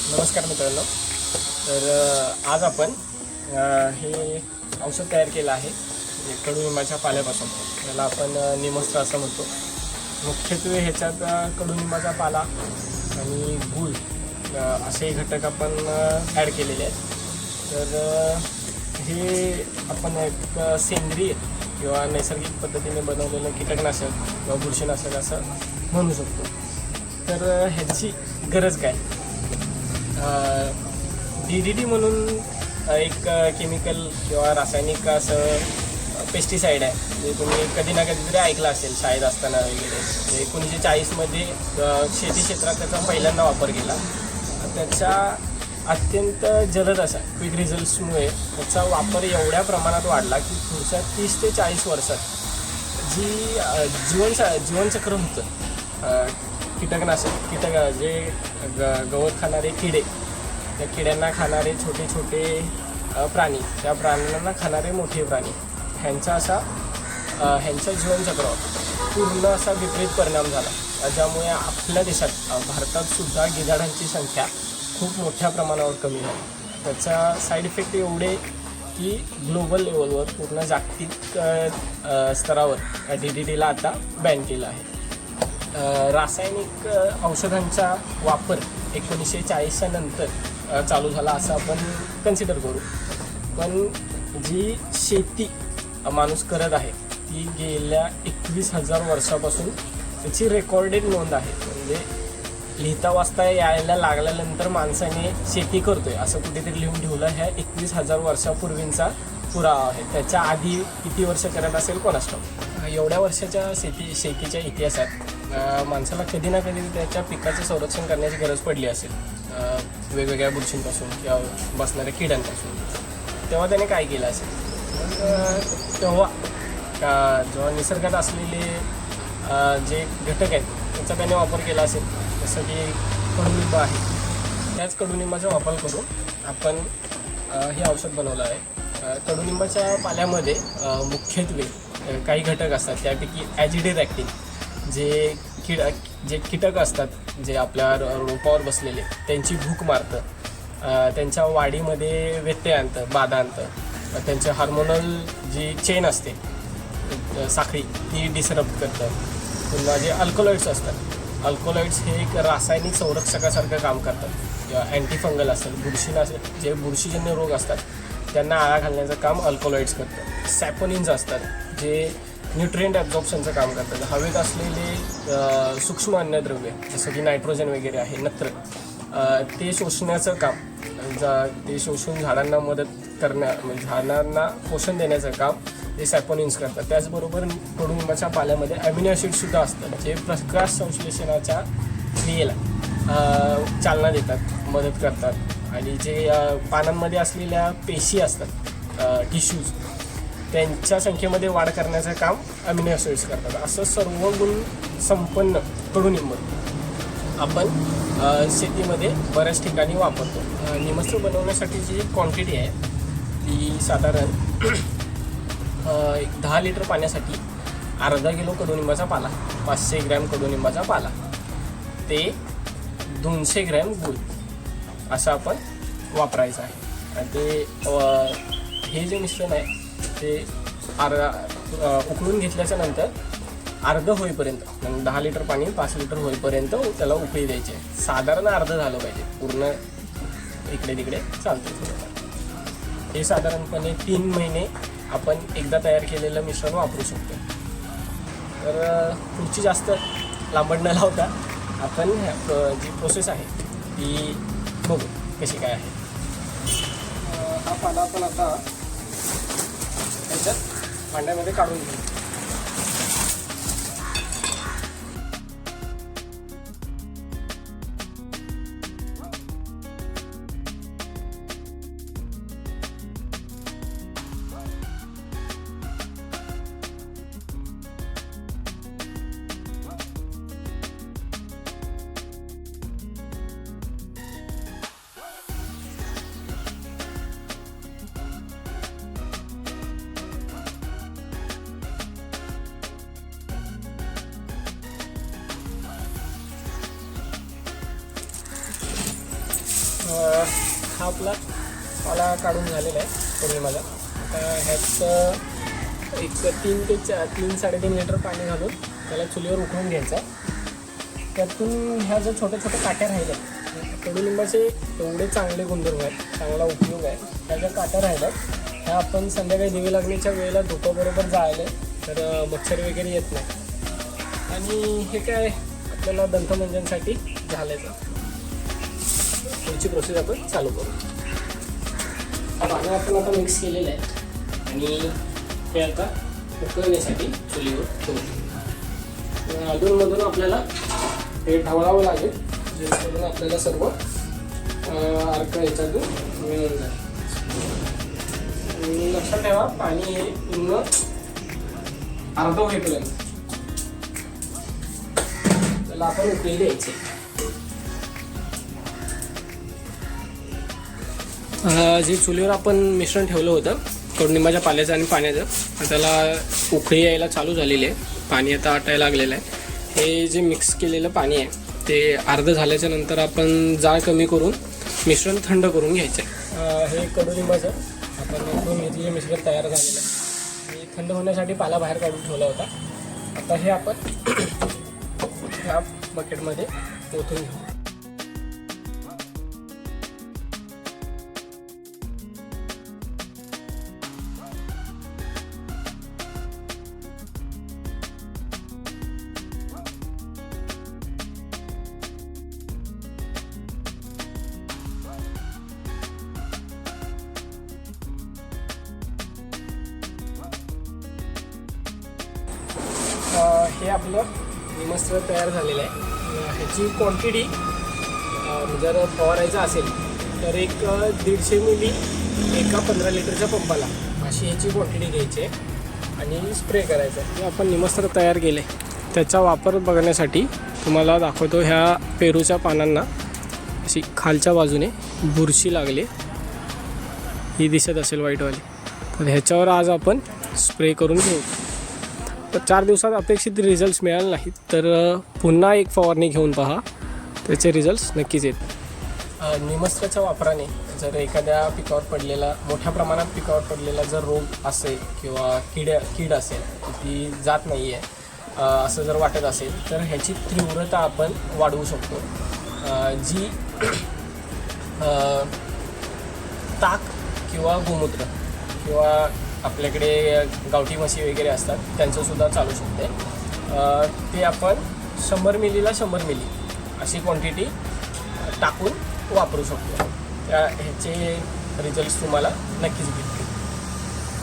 नमस्कार मित्रांनो. तर आज आपण हे औषध तयार केलं आहे कडुनिंबाच्या पाल्यापासून. याला आपण निमस्त्र असं म्हणतो. मुख्यत्वे ह्याच्यात कडुनिंबाचा पाला आणि गूळ असे घटक आपण ॲड केलेले आहेत. तर हे आपण एक सेंद्रिय किंवा नैसर्गिक पद्धतीने बनवलेलं कीटकनाशक किंवा बुरशीनाशक असं म्हणू शकतो. तर ह्याची गरज काय? DDT म्हणून एक केमिकल किंवा रासायनिक असं पेस्टिसाईड आहे, जे तुम्ही कधी ना कधीतरी ऐकलं असेल शाळेत असताना वगैरे. 1940मध्ये शेती क्षेत्रात त्याचा पहिल्यांदा वापर केला. त्याच्या अत्यंत जलद असा क्विक रिझल्ट्समुळे त्याचा वापर एवढ्या प्रमाणात वाढला की पुढच्या 30 ते 40 वर्षात जी जीवनचक्र होतं कीटक जे गवत खाणारे किडे, त्या किड्यांना खाणारे छोटे छोटे प्राणी, त्या प्राण्यांना खाणारे मोठे प्राणी, ह्यांच्या जीवनचक्रावर पूर्ण असा विपरीत परिणाम झाला, ज्यामुळे आपल्या देशात भारतातसुद्धा गिधाडांची संख्या खूप मोठ्या प्रमाणावर कमी झाली. त्याचा साईड इफेक्ट एवढे की ग्लोबल लेवलवर पूर्ण जागतिक स्तरावर DDTला आता बॅन केलं आहे. रासायनिक औषधांचा वापर 1940च्या नंतर चालू झाला असं आपण कन्सिडर करू. पण जी शेती माणूस करत आहे ती गेल्या 21,000 वर्षापासून त्याची रेकॉर्डेड नोंद आहे. म्हणजे लिहिता वाचता यायला लागल्यानंतर माणसाने शेती करतोय असं कुठेतरी लिहून ठेवलं. ह्या 21,000 वर्षापूर्वींचा पुरावा आहे. त्याच्या आधी किती वर्ष करत असेल कोणास ठाऊक. एवढ्या वर्षाच्या शेतीच्या इतिहासात माणसाला कधी ना कधी त्याच्या पिकाचं संरक्षण करण्याची गरज पडली असेल, वेगवेगळ्या बुरशींपासून किंवा बसणाऱ्या किड्यांपासून. तेव्हा त्याने काय केलं असेल? जेव्हा निसर्गात असलेले जे घटक आहेत त्याचा त्याने वापर केला असेल. जसं की कडुनिंब आहे, त्याच कडुनिंबाचा वापर करून आपण हे औषध बनवलं आहे. कडुनिंबाच्या पाल्यामध्ये मुख्यत्वे काही घटक असतात, त्यापैकी ॲजिडेट ॲक्टिन जे कीटक असतात, जे आपल्या रोपावर बसलेले त्यांची भूक मारतं, त्यांच्या वाढीमध्ये व्यत्यय आणतं, बाधा आणतं. त्यांचे हार्मोनल जी चेन असते साखळी ती डिसरप्ट करतं. पुन्हा जे अल्कलॉइड्स असतात, अल्कलॉइड्स हे एक रासायनिक संरक्षकासारखं काम करतात. किंवा अँटीफंगल असेल, जे बुरशीजन्य रोग असतात त्यांना आळा घालण्याचं काम अल्कलॉइड्स करतं. सॅपोनिन्स असतात जे न्यूट्रिएंट ॲब्झॉर्प्शनचं काम करतात. हवेत असलेले सूक्ष्म अन्नद्रव्य जसं की नायट्रोजन वगैरे आहे, नत्र, ते शोषण्याचं काम, ते शोषून झाडांना मदत म्हणजे झाडांना पोषण देण्याचं काम ते सॅपोनिन्स करतात. त्याचबरोबर कडुनिंबाच्या पाल्यामध्ये अमिनो ॲसिडसुद्धा असतात, जे प्रकाश संश्लेषणाच्या क्रियेला चालना देतात, मदत करतात. आणि जे पानांमध्ये असलेल्या पेशी असतात, टिश्यूज, त्यांच्या संख्येमध्ये वाढ करण्याचं काम अमिनो ॲसिड्स करतात. असं सर्व गुण संपन्न कडुनिंब आपण शेतीमध्ये बऱ्याच ठिकाणी वापरतो. निमस्त्र बनवण्यासाठी जी क्वांटिटी आहे ती साधारण 10 लिटर पाण्यासाठी अर्धा किलो कडुनिंबाचा पाला, 500 ग्रॅम कडुनिंबाचा पाला, ते 200 ग्रॅम गूळ असं आपण वापरायचं आहे. आणि ते हे जे मिश्रण आहे ते उकळून घेतल्याच्या नंतर अर्ध होईपर्यंत, म्हणजे 10 लिटर पाणी 5 लिटर होईपर्यंत त्याला उकळी द्यायची आहे. साधारण अर्ध झालं पाहिजे, पूर्ण इकडे तिकडे चालतं. हे साधारणपणे 3 महिने आपण एकदा तयार केलेलं मिश्रण वापरू शकतो. तर पुढची जास्त लांबड न लावता आपण जी प्रोसेस आहे ती बघू कशी काय आहे. हा पाला आपण आता त्याच्यात भांड्यामध्ये काढून घेऊ. हा आपला पाला काढून झालेला आहे कडुलिंबाचा. आता ह्यात एक 3-3.5 लिटर पाणी घालून त्याला चुलीवर उकळून घ्यायचं आहे. त्यातून ह्या ज्या छोट्या छोट्या काट्या राहिल्या, कडुलिंबाचे एवढे चांगले गुणधर्म आहेत, चांगला उपयोग आहे. ह्या ज्या काट्या राहिल्यात ह्या आपण संध्याकाळी दिवे लागण्याच्या वेळेला धुपाबरोबर जाळले तर मच्छर वगैरे येत नाही. आणि हे काय आपल्याला दंतमंजनसाठी घालायचं. पुढची प्रोसेस आपण चालू करू. पाणी आपण आता मिक्स केलेलं आहे आणि हे आता उकळण्यासाठी चुलीवर ठेवू. अधूनमधून आपल्याला हे ढवळावं लागेल जेणेकरून आपल्याला सर्व अर्क याच्यातून मिळून जाईल. लक्षात ठेवा पाणी हे पूर्ण अर्ध होईपर्यंत त्याला आपण उकळी द्यायचे. जे चुलीवर आपण मिश्रण ठेवलं होतं कडुलिंबाच्या पाल्याचं आणि पाण्याचं, त्याला उकळी यायला चालू झालेली आहे. पाणी आता आटायला लागलेलं आहे. हे जे मिक्स केलेलं पाणी आहे ते अर्ध झाल्याच्या नंतर आपण जाळ कमी करून मिश्रण थंड करून घ्यायचं आहे. हे कडुलिंबाचं आपण उकळून घेतलेलं मिश्रण तयार झालेलं आहे. आणि थंड होण्यासाठी पाला बाहेर काढून ठेवला होता. आता हे आपण ह्या बकेटमध्ये ओतून घेऊ. हे आपलं निमस्त्र तयार झालेलं आहे. ह्याची क्वांटिटी जर फवारायचं असेल तर एक 150 मिली एका 15 लिटरच्या पंपाला अशी ह्याची क्वांटिटी घ्यायची आहे आणि स्प्रे करायचं आहे. जे आपण निमस्त्र तयार केले त्याचा वापर बघण्यासाठी तुम्हाला दाखवतो. ह्या पेरूच्या पानांना अशी खालच्या बाजूने बुरशी लागली, ही दिसत असेल व्हाईटवाली, तर ह्याच्यावर आज आपण स्प्रे करून घेऊ. तर 4 दिवसात अपेक्षित रिझल्ट्स मिळाले नाहीत तर पुन्हा एक फवारणी घेऊन पहा, त्याचे रिझल्ट्स नक्कीच येतील. निमस्त्राच्या वापराने जर एखाद्या पिकावर पडलेला, मोठ्या प्रमाणात पिकावर पडलेला जर रोग असेल किंवा कीड असेल ती जात नाही आहे असं जर वाटत असेल तर ह्याची तीव्रता आपण वाढवू शकतो. जी ताक किंवा गोमूत्र किंवा आपल्याकडे गावठी म्हशी वगैरे असतात त्यांचंसुद्धा चालू शकते. ते आपण 100 मिलीला 100 मिली अशी क्वांटिटी टाकून वापरू शकतो. ह्याचे रिझल्ट्स तुम्हाला नक्कीच भेटतील.